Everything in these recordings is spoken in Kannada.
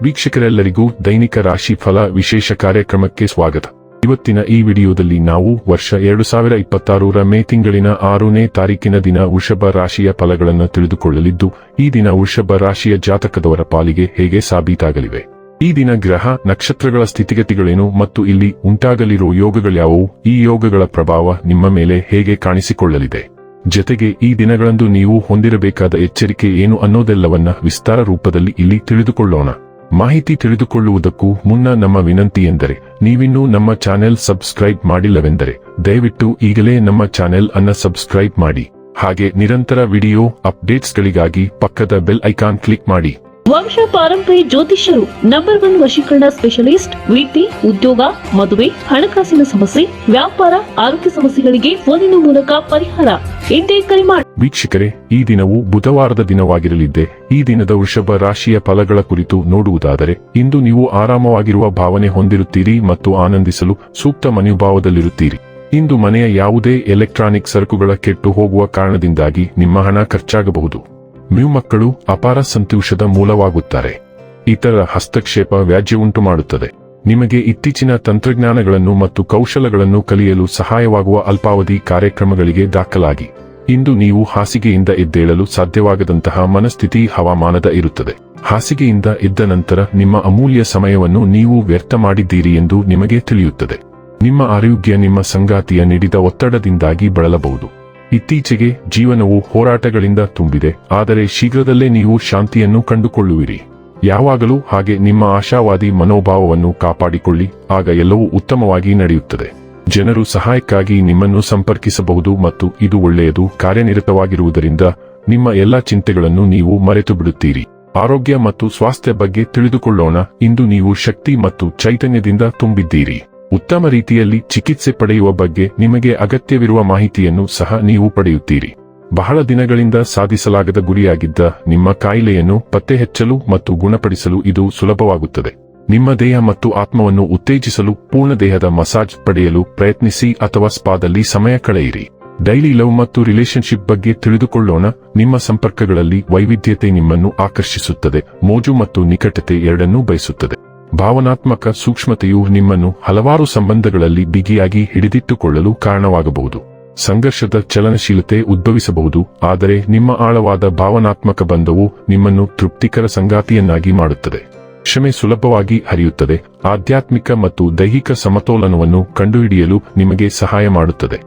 ವೀಕ್ಷಕರೆಲ್ಲರಿಗೂ ದೈನಿಕ ರಾಶಿ ಫಲ ವಿಶೇಷ ಕಾರ್ಯಕ್ರಮಕ್ಕೆ ಸ್ವಾಗತ. ಇವತ್ತಿನ ಈ ವಿಡಿಯೋದಲ್ಲಿ ನಾವು ವರ್ಷ 2026ರ ಮೇ ತಿಂಗಳಿನ 6ನೇ ತಾರೀಕಿನ ದಿನ ವೃಷಭ ರಾಶಿಯ ಫಲಗಳನ್ನು ತಿಳಿದುಕೊಳ್ಳಲಿದ್ದು, ಈ ದಿನ ವೃಷಭ ರಾಶಿಯ ಜಾತಕದವರ ಪಾಲಿಗೆ ಹೇಗೆ ಸಾಬೀತಾಗಲಿವೆ, ಈ ದಿನ ಗ್ರಹ ನಕ್ಷತ್ರಗಳ ಸ್ಥಿತಿಗತಿಗಳೇನು ಮತ್ತು ಇಲ್ಲಿ ಉಂಟಾಗಲಿರುವ ಯೋಗಗಳ್ಯಾವುವು, ಈ ಯೋಗಗಳ ಪ್ರಭಾವ ನಿಮ್ಮ ಮೇಲೆ ಹೇಗೆ ಕಾಣಿಸಿಕೊಳ್ಳಲಿದೆ, ಜೊತೆಗೆ ಈ ದಿನಗಳಂದು ನೀವು ಹೊಂದಿರಬೇಕಾದ ಎಚ್ಚರಿಕೆ ಏನು ಅನ್ನೋದೆಲ್ಲವನ್ನ ವಿಸ್ತಾರ ರೂಪದಲ್ಲಿ ಇಲ್ಲಿ ತಿಳಿದುಕೊಳ್ಳೋಣ. ಮಾಹಿತಿ ತಿಳಿದುಕೊಳ್ಳುವುದಕ್ಕೂ ಮುನ್ನ ನಮ್ಮ ವಿನಂತಿ ಎಂದರೆ, ನೀವಿನ್ನೂ ನಮ್ಮ ಚಾನೆಲ್ ಸಬ್ಸ್ಕ್ರೈಬ್ ಮಾಡಿಲ್ಲವೆಂದರೆ ದಯವಿಟ್ಟು ಈಗಲೇ ನಮ್ಮ ಚಾನೆಲ್ ಅನ್ನು ಸಬ್ಸ್ಕ್ರೈಬ್ ಮಾಡಿ. ಹಾಗೆ ನಿರಂತರ ವಿಡಿಯೋ ಅಪ್ಡೇಟ್ಸ್ಗಳಿಗಾಗಿ ಪಕ್ಕದ ಬೆಲ್ ಐಕಾನ್ ಕ್ಲಿಕ್ ಮಾಡಿ. ವಂಶ ಪಾರಂಪರ್ಯ ಜ್ಯೋತಿಷ್ಯರು ನಂಬರ್ 1 ವಶೀಕರಣ ಸ್ಪೆಷಲಿಸ್ಟ್. ವೃತ್ತಿ, ಉದ್ಯೋಗ, ಮದುವೆ, ಹಣಕಾಸಿನ ಸಮಸ್ಯೆ, ವ್ಯಾಪಾರ, ಆರೋಗ್ಯ ಸಮಸ್ಯೆಗಳಿಗೆ ಫೋನಿನ ಮೂಲಕ ಪರಿಹಾರ. ಇಂದೇ ಕರೆ ಮಾಡಿ. ವೀಕ್ಷಕರೇ, ಈ ದಿನವು ಬುಧವಾರದ ದಿನವಾಗಿರಲಿದ್ದೆ. ಈ ದಿನದ ವೃಷಭ ರಾಶಿಯ ಫಲಗಳ ಕುರಿತು ನೋಡುವುದಾದರೆ, ಇಂದು ನೀವು ಆರಾಮವಾಗಿರುವ ಭಾವನೆ ಹೊಂದಿರುತ್ತೀರಿ ಮತ್ತು ಆನಂದಿಸಲು ಸೂಕ್ತ ಮನೋಭಾವದಲ್ಲಿರುತ್ತೀರಿ. ಇಂದು ಮನೆಯ ಯಾವುದೇ ಎಲೆಕ್ಟ್ರಾನಿಕ್ ಸರಕುಗಳ ಕೆಟ್ಟು ಹೋಗುವ ಕಾರಣದಿಂದಾಗಿ ನಿಮ್ಮ ಹಣ ಖರ್ಚಾಗಬಹುದು. ನೀವು ಮಕ್ಕಳು ಅಪಾರ ಸಂತೋಷದ ಮೂಲವಾಗುತ್ತಾರೆ. ಇತರ ಹಸ್ತಕ್ಷೇಪ ವ್ಯಾಜ್ಯ ಉಂಟು ಮಾಡುತ್ತದೆ. ನಿಮಗೆ ಇತ್ತೀಚಿನ ತಂತ್ರಜ್ಞಾನಗಳನ್ನು ಮತ್ತು ಕೌಶಲಗಳನ್ನು ಕಲಿಯಲು ಸಹಾಯವಾಗುವ ಅಲ್ಪಾವಧಿ ಕಾರ್ಯಕ್ರಮಗಳಿಗೆ ದಾಖಲಾಗಿ ಇಂದು ನೀವು ಹಾಸಿಗೆಯಿಂದ ಎದ್ದೇಳಲು ಸಾಧ್ಯವಾಗದಂತಹ ಮನಸ್ಥಿತಿ ಹವಾಮಾನದ ಇರುತ್ತದೆ. ಹಾಸಿಗೆಯಿಂದ ಎದ್ದ ನಂತರ ನಿಮ್ಮ ಅಮೂಲ್ಯ ಸಮಯವನ್ನು ನೀವು ವ್ಯರ್ಥ ಮಾಡಿದ್ದೀರಿ ಎಂದು ನಿಮಗೆ ತಿಳಿಯುತ್ತದೆ. ನಿಮ್ಮ ಆರೋಗ್ಯ ನಿಮ್ಮ ಸಂಗಾತಿಯ ನೀಡಿದ ಒತ್ತಡದಿಂದಾಗಿ ಬಳಲಬಹುದು. ಇತ್ತೀಚೆಗೆ ಜೀವನವು ಹೋರಾಟಗಳಿಂದ ತುಂಬಿದೆ, ಆದರೆ ಶೀಘ್ರದಲ್ಲೇ ನೀವು ಶಾಂತಿಯನ್ನು ಕಂಡುಕೊಳ್ಳುವಿರಿ. ಯಾವಾಗಲೂ ಹಾಗೆ ನಿಮ್ಮ ಆಶಾವಾದಿ ಮನೋಭಾವವನ್ನು ಕಾಪಾಡಿಕೊಳ್ಳಿ, ಆಗ ಎಲ್ಲವೂ ಉತ್ತಮವಾಗಿ ನಡೆಯುತ್ತದೆ. ಜನರು ಸಹಾಯಕ್ಕಾಗಿ ನಿಮ್ಮನ್ನು ಸಂಪರ್ಕಿಸಬಹುದು ಮತ್ತು ಇದು ಒಳ್ಳೆಯದು. ಕಾರ್ಯನಿರತವಾಗಿರುವುದರಿಂದ ನಿಮ್ಮ ಎಲ್ಲಾ ಚಿಂತೆಗಳನ್ನು ನೀವು ಮರೆತು ಬಿಡುತ್ತೀರಿ. ಆರೋಗ್ಯ ಮತ್ತು ಸ್ವಾಸ್ಥ್ಯ ಬಗ್ಗೆ ತಿಳಿದುಕೊಳ್ಳೋಣ. ಇಂದು ನೀವು ಶಕ್ತಿ ಮತ್ತು ಚೈತನ್ಯದಿಂದ ತುಂಬಿದ್ದೀರಿ. ಉತ್ತಮ ರೀತಿಯಲ್ಲಿ ಚಿಕಿತ್ಸೆ ಪಡೆಯುವ ಬಗ್ಗೆ ನಿಮಗೆ ಅಗತ್ಯವಿರುವ ಮಾಹಿತಿಯನ್ನು ಸಹ ನೀವು ಪಡೆಯುತ್ತೀರಿ. ಬಹಳ ದಿನಗಳಿಂದ ಸಾಧಿಸಲಾಗದ ಗುರಿಯಾಗಿದ್ದ ನಿಮ್ಮ ಕಾಯಿಲೆಯನ್ನು ಪತ್ತೆ ಹಚ್ಚಲು ಮತ್ತು ಗುಣಪಡಿಸಲು ಇದು ಸುಲಭವಾಗುತ್ತದೆ. ನಿಮ್ಮ ದೇಹ ಮತ್ತು ಆತ್ಮವನ್ನು ಉತ್ತೇಜಿಸಲು ಪೂರ್ಣ ದೇಹದ ಮಸಾಜ್ ಪಡೆಯಲು ಪ್ರಯತ್ನಿಸಿ ಅಥವಾ ಸ್ಪಾದಲ್ಲಿ ಸಮಯ ಕಳೆಯಿರಿ. ಡೈಲಿ ಲವ್ ಮತ್ತು ರಿಲೇಶನ್ಶಿಪ್ ಬಗ್ಗೆ ತಿಳಿದುಕೊಳ್ಳೋಣ. ನಿಮ್ಮ ಸಂಪರ್ಕಗಳಲ್ಲಿ ವೈವಿಧ್ಯತೆ ನಿಮ್ಮನ್ನು ಆಕರ್ಷಿಸುತ್ತದೆ. ಮೋಜು ಮತ್ತು ನಿಕಟತೆ ಎರಡನ್ನೂ ಬಯಸುತ್ತದೆ. ಭಾವನಾತ್ಮಕ ಸೂಕ್ಷ್ಮತೆಯು ನಿಮ್ಮನ್ನು ಹಲವಾರು ಸಂಬಂಧಗಳಲ್ಲಿ ಬಿಗಿಯಾಗಿ ಹಿಡಿದಿಟ್ಟುಕೊಳ್ಳಲು ಕಾರಣವಾಗಬಹುದು. ಸಂಘರ್ಷದ ಚಲನಶೀಲತೆ ಉದ್ಭವಿಸಬಹುದು, ಆದರೆ ನಿಮ್ಮ ಆಳವಾದ ಭಾವನಾತ್ಮಕ ಬಂಧವು ನಿಮ್ಮನ್ನು ತೃಪ್ತಿಕರ ಸಂಗಾತಿಯನ್ನಾಗಿ ಮಾಡುತ್ತದೆ. ಕ್ಷಮೆ ಸುಲಭವಾಗಿ ಹರಿಯುತ್ತದೆ. ಆಧ್ಯಾತ್ಮಿಕ ಮತ್ತು ದೈಹಿಕ ಸಮತೋಲನವನ್ನು ಕಂಡುಹಿಡಿಯಲು ನಿಮಗೆ ಸಹಾಯ ಮಾಡುತ್ತದೆ.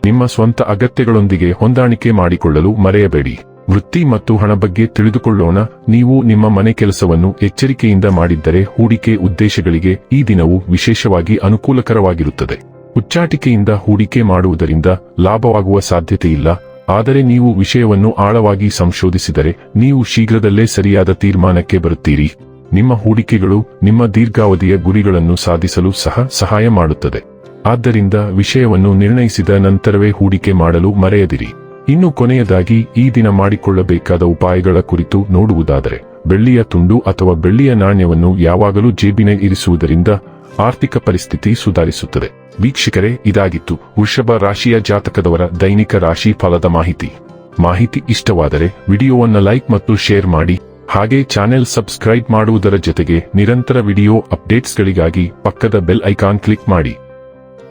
ನಿಮ್ಮ ಸ್ವಂತ ಅಗತ್ಯಗಳೊಂದಿಗೆ ಹೊಂದಾಣಿಕೆ ಮಾಡಿಕೊಳ್ಳಲು ಮರೆಯಬೇಡಿ. ವೃತ್ತಿ ಮತ್ತು ಹಣ ಬಗ್ಗೆ ತಿಳಿದುಕೊಳ್ಳೋಣ. ನೀವು ನಿಮ್ಮ ಮನೆ ಕೆಲಸವನ್ನು ಎಚ್ಚರಿಕೆಯಿಂದ ಮಾಡಿದ್ದರೆ ಹೂಡಿಕೆ ಉದ್ದೇಶಗಳಿಗೆ ಈ ದಿನವು ವಿಶೇಷವಾಗಿ ಅನುಕೂಲಕರವಾಗಿರುತ್ತದೆ. ಉಚ್ಚಾಟಿಕೆಯಿಂದ ಹೂಡಿಕೆ ಮಾಡುವುದರಿಂದ ಲಾಭವಾಗುವ ಸಾಧ್ಯತೆಯಿಲ್ಲ, ಆದರೆ ನೀವು ವಿಷಯವನ್ನು ಆಳವಾಗಿ ಸಂಶೋಧಿಸಿದರೆ ನೀವು ಶೀಘ್ರದಲ್ಲೇ ಸರಿಯಾದ ತೀರ್ಮಾನಕ್ಕೆ ಬರುತ್ತೀರಿ. ನಿಮ್ಮ ಹೂಡಿಕೆಗಳು ನಿಮ್ಮ ದೀರ್ಘಾವಧಿಯ ಗುರಿಗಳನ್ನು ಸಾಧಿಸಲು ಸಹ ಸಹಾಯ ಮಾಡುತ್ತದೆ. ಆದ್ದರಿಂದ ವಿಷಯವನ್ನು ನಿರ್ಣಯಿಸಿದ ನಂತರವೇ ಹೂಡಿಕೆ ಮಾಡಲು ಮರೆಯದಿರಿ. ಇನ್ನು ಕೊನೆಯದಾಗಿ ಈ ದಿನ ಮಾಡಿಕೊಳ್ಳಬೇಕಾದ ಉಪಾಯಗಳ ಕುರಿತು ನೋಡುವುದಾದರೆ, ಬೆಳ್ಳಿಯ ತುಂಡು ಅಥವಾ ಬೆಳ್ಳಿಯ ನಾಣ್ಯವನ್ನು ಯಾವಾಗಲೂ ಜೇಬಿನ ಇರಿಸುವುದರಿಂದ ಆರ್ಥಿಕ ಪರಿಸ್ಥಿತಿ ಸುಧಾರಿಸುತ್ತದೆ. ವೀಕ್ಷಕರೇ, ಇದಾಗಿತ್ತು ವೃಷಭ ರಾಶಿಯ ಜಾತಕದವರ ದೈನಿಕ ರಾಶಿ ಫಲದ ಮಾಹಿತಿ ಇಷ್ಟವಾದರೆ ವಿಡಿಯೋವನ್ನು ಲೈಕ್ ಮತ್ತು ಶೇರ್ ಮಾಡಿ. ಹಾಗೆ ಚಾನೆಲ್ ಸಬ್ಸ್ಕ್ರೈಬ್ ಮಾಡುವುದರ ಜೊತೆಗೆ ನಿರಂತರ ವಿಡಿಯೋ ಅಪ್ಡೇಟ್ಸ್ಗಳಿಗಾಗಿ ಪಕ್ಕದ ಬೆಲ್ ಐಕಾನ್ ಕ್ಲಿಕ್ ಮಾಡಿ.